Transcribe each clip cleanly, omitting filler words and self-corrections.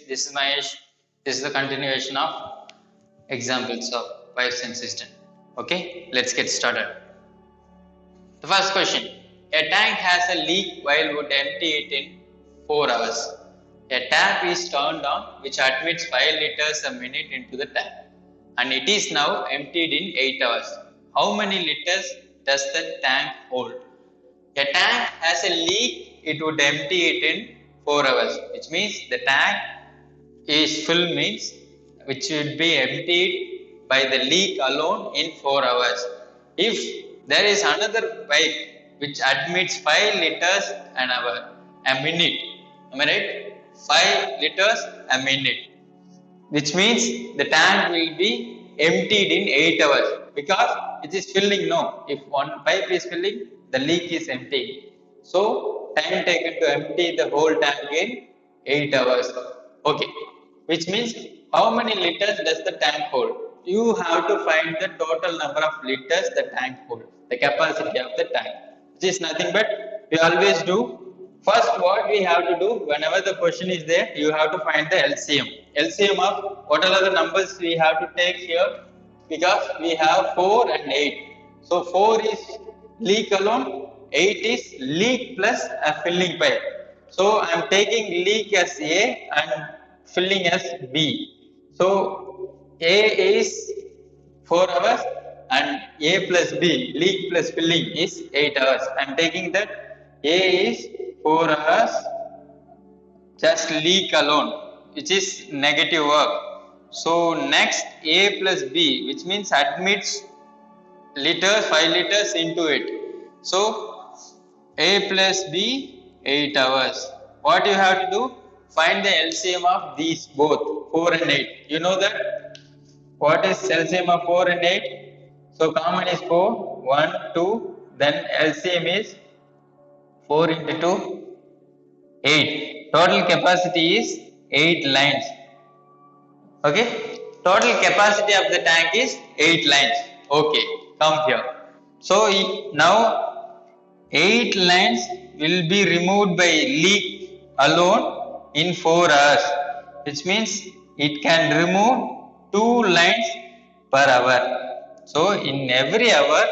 This is Mahesh. This is the continuation of examples of pipes and cistern. Okay, let's get started. The first question: a tank has a leak while would empty it in 4 hours. A tap is turned on which admits 5 liters a minute into the tank, and it is now emptied in 8 hours. How many liters does the tank hold? A tank has a leak, it would empty it in 4 hours, which means the tank is full, means which would be emptied by the leak alone in 4 hours. If there is another pipe which admits 5 liters an hour, a minute, am I right? 5 liters a minute, which means the tank will be emptied in 8 hours because it is filling. No, if one pipe is filling, the leak is empty. So time taken to empty the whole tank in 8 hours. Okay, which means how many liters does the tank hold? You have to find the total number of liters the tank holds, the capacity of the tank, which is nothing but we always do. First, what we have to do whenever the question is there, you have to find the LCM. LCM of what are the numbers we have to take here, because we have 4 and 8. So 4 is leak alone, 8 is leak plus a filling pipe. So I am taking leak as A and filling as B. So A is 4 hours and A plus B, leak plus filling, is 8 hours. I am taking that A is 4 hours just leak alone, which is negative work. So next A plus B, which means admits liters, 5 liters into it. So A plus B, 8 hours. What you have to do? Find the LCM of these both, 4 and 8. You know that? What is LCM of 4 and 8? So common is 4, 1, 2, then LCM is 4 into 2, 8. Total capacity is 8 lines. Okay, total capacity of the tank is 8 lines. Okay, come here. So now 8 lines will be removed by leak alone in 4 hours, which means it can remove 2 lines per hour. So in every hour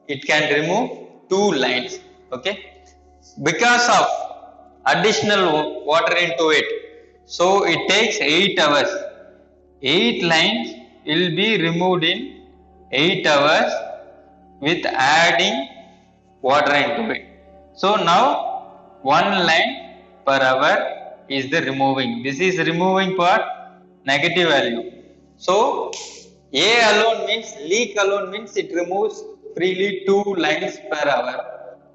it can remove 2 lines. Okay, because of additional water into it, so it takes 8 hours. 8 lines will be removed in 8 hours with adding water into it. So now 1 line per hour is the removing. This is removing part, negative value. So A alone means, leak alone means it removes freely 2 lines per hour.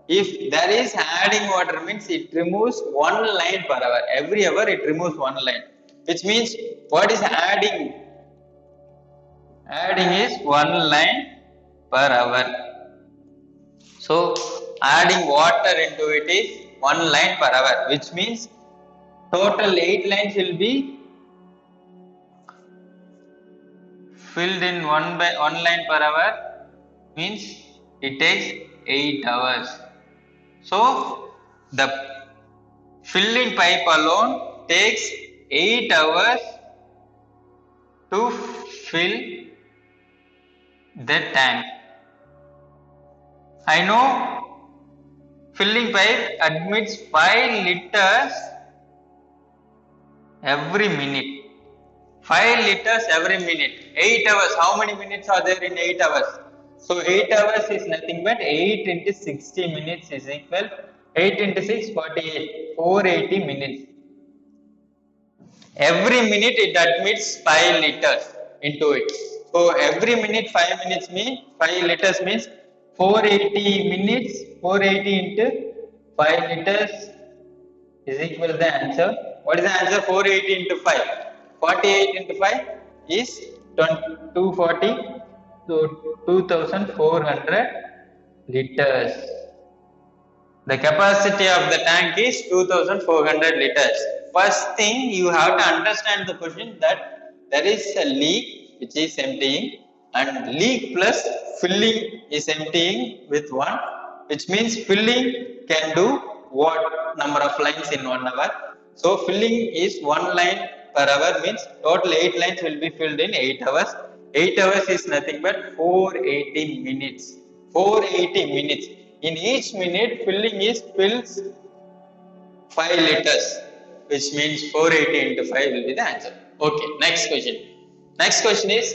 If there is adding water means it removes 1 line per hour. Every hour it removes 1 line, which means what is adding? Adding is 1 line per hour. So adding water into it is 1 line per hour, which means total 8 lines will be filled in 1 line per hour, means it takes 8 hours. So the filling pipe alone takes 8 hours to fill the tank. I know filling pipe admits 5 liters every minute. 5 liters every minute. 8 hours. How many minutes are there in 8 hours? So 8 hours is nothing but 8 into 60 minutes is equal 8 into 6, 48. 480 minutes. Every minute it admits 5 liters into it. So every minute 5 minutes means 5 liters means 480 minutes. 480 into 5 liters is equal to the answer. What is the answer? 480 into 5. 48 into 5 is 240. So 2400 liters. The capacity of the tank is 2400 liters. First thing you have to understand the question that there is a leak which is emptying, and leak plus filling is emptying with 1, which means filling can do what number of lines in 1 hour. So filling is 1 line per hour means total 8 lines will be filled in 8 hours. 8 hours is nothing but 480 minutes. 480 minutes. In each minute filling is fills 5 liters, which means 480 into 5 will be the answer. Okay, next question. Next question is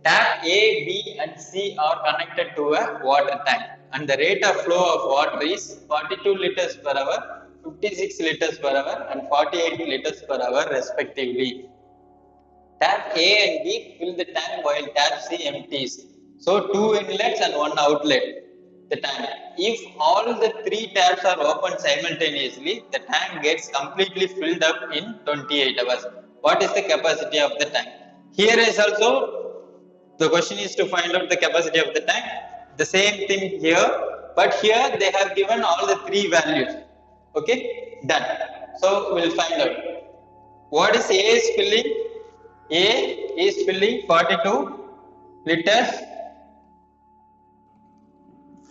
tap A, B and C are connected to a water tank and the rate of flow of water is 42 liters per hour, 56 liters per hour and 48 liters per hour respectively. Tap A and B fill the tank while tap C empties. So two inlets and one outlet. The tank. If all the three taps are open simultaneously, the tank gets completely filled up in 28 hours. What is the capacity of the tank? Here is also the question is to find out the capacity of the tank. The same thing here, but here they have given all the three values. Okay, done. So we'll find out. What is A is filling? A is filling 42 liters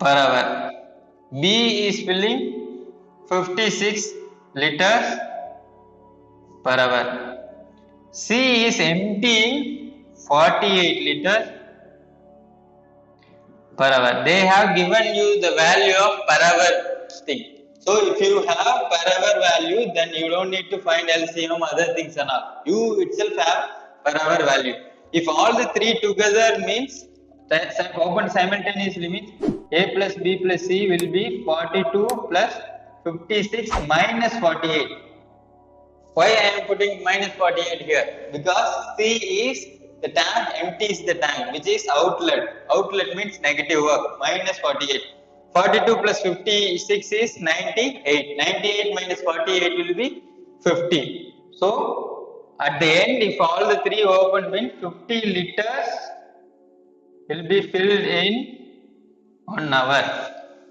per hour. B is filling 56 liters per hour. C is emptying 48 liters per hour. They have given you the value of per hour thing. So if you have per hour value, then you don't need to find LCM, other things and all. You itself have per hour value. If all the three together means open simultaneously means A plus B plus C will be 42 plus 56 minus 48. Why I am putting minus 48 here? Because C is the tank empties the tank, which is outlet. Outlet means negative work, minus 48. 42 plus 56 is 98. 98 minus 48 will be 50. So, at the end, if all the three open means 50 liters will be filled in 1 hour.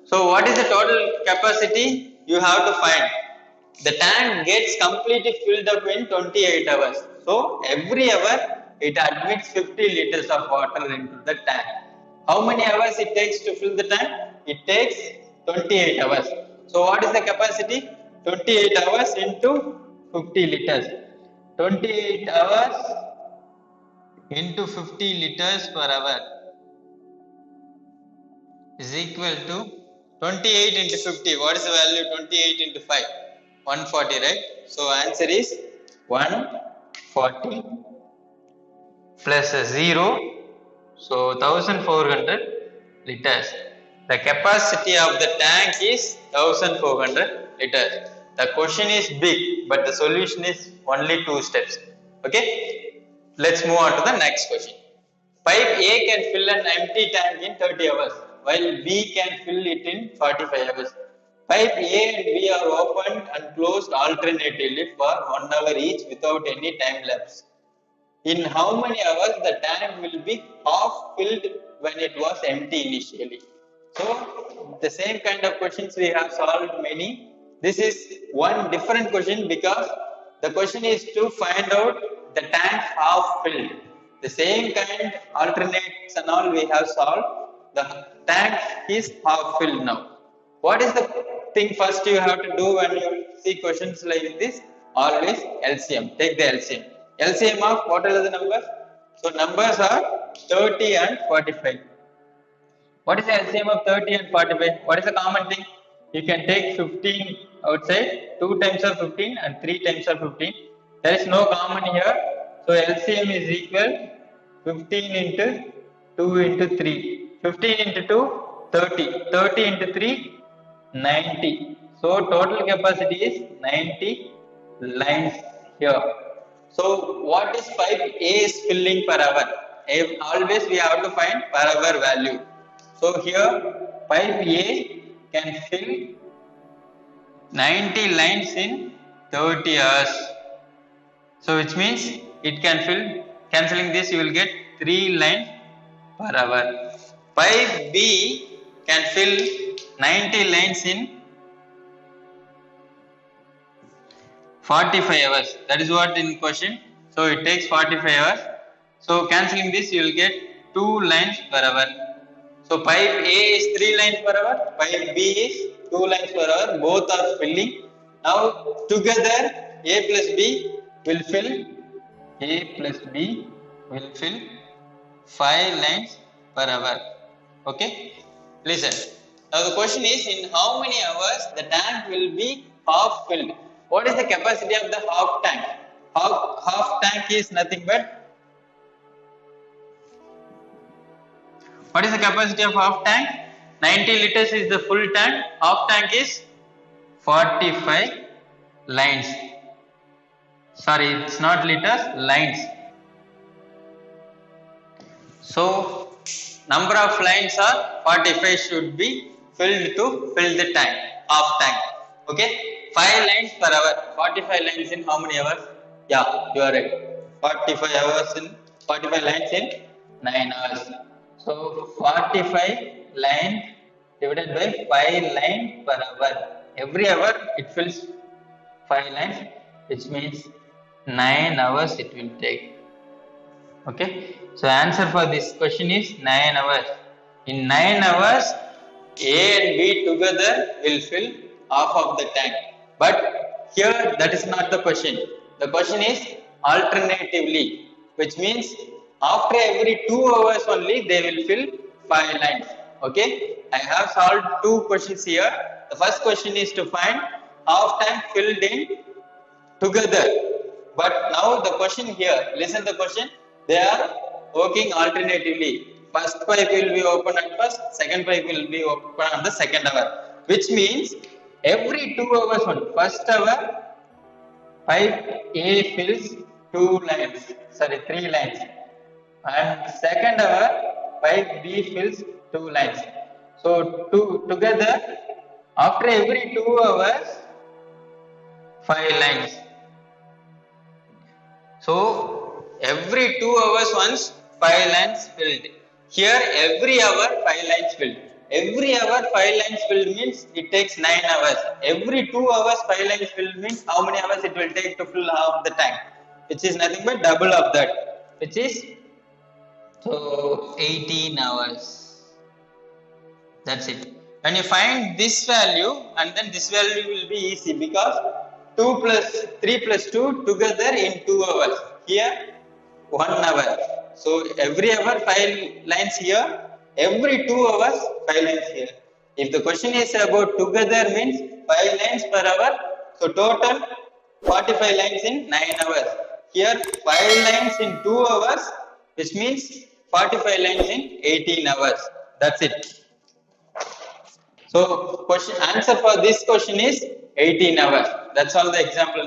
So, what is the total capacity? You have to find. The tank gets completely filled up in 28 hours. So, every hour it admits 50 liters of water into the tank. How many hours it takes to fill the tank? It takes 28 hours. So, what is the capacity? 28 hours into 50 liters. 28 hours into 50 liters per hour is equal to 28 into 50. What is the value? 28 into 5. 140, right? So answer is 140 plus 0. So 1400 liters. The capacity of the tank is 1400 liters. The question is big, but the solution is only 2 steps. Okay? Let's move on to the next question. Pipe A can fill an empty tank in 30 hours, while B can fill it in 45 hours. Pipe A and B are opened and closed alternately for 1 hour each without any time lapse. In how many hours the tank will be half filled when it was empty initially? So, the same kind of questions we have solved many. This is one different question because the question is to find out the tank half filled. The same kind alternates and all we have solved. The tank is half filled now. What is the thing first you have to do when you see questions like this? Always LCM. Take the LCM. LCM of what are the numbers? So numbers are 30 and 45. What is the LCM of 30 and 45? What is the common thing? You can take 15 outside, 2 times of 15 and 3 times of 15. There is no common here. So LCM is equal 15 into 2 into 3. 15 into 2, 30. 30 into 3, 90. So total capacity is 90 lines here. So what is pipe A is filling per hour? Always we have to find per hour value. So here pipe A can fill 90 lines in 30 hours. So which means it can fill, cancelling this you will get 3 lines per hour. Pipe B can fill 90 lines in 45 hours. That is what in question. So it takes 45 hours. So cancelling this you will get 2 lines per hour. So pipe A is 3 lines per hour. Pipe B is 2 lines per hour. Both are filling. Now together A plus B will fill A plus B will fill 5 lines per hour. Okay, listen. Now the question is, in how many hours the tank will be half filled? What is the capacity of the half tank? Half tank is nothing but, what is the capacity of half tank? 90 liters is the full tank. Half tank is 45 lines. Sorry, it's not liters, lines. So number of lines are 45 should be filled to fill the tank, half tank. Okay, 5 lines per hour. 45 lines in how many hours? Yeah, you are right. 45 hours in 45 lines in 9 hours. So 45 lines divided by 5 lines per hour. Every hour it fills 5 lines, which means 9 hours it will take. Okay, so answer for this question is 9 hours. In 9 hours, A and B together will fill half of the tank. But here that is not the question. The question is alternatively, which means after every 2 hours only they will fill 5 lines. Okay, I have solved 2 questions here. The first question is to find half tank filled in together. But now the question here, listen the question, they are working alternatively. First pipe will be open at first, second pipe will be open at the second hour. Which means every 2 hours on first hour, pipe A fills 3 lines. And second hour, pipe B fills 2 lines. So together, after every 2 hours, 5 lines. So every 2 hours once 5 lines filled. Here every hour 5 lines filled. Every hour 5 lines filled means it takes 9 hours. Every 2 hours 5 lines filled means how many hours it will take to fill half the tank, which is nothing but double of that, which is so 18 hours. That's it. When you find this value, and then this value will be easy because 3 plus 2 together in 2 hours. Here 1 hour. So every hour 5 lines here. Every 2 hours 5 lines here. If the question is about together means 5 lines per hour. So total 45 lines in 9 hours. Here 5 lines in 2 hours, which means 45 lines in 18 hours. That's it. So answer for this question is 18 hours. That's all the example.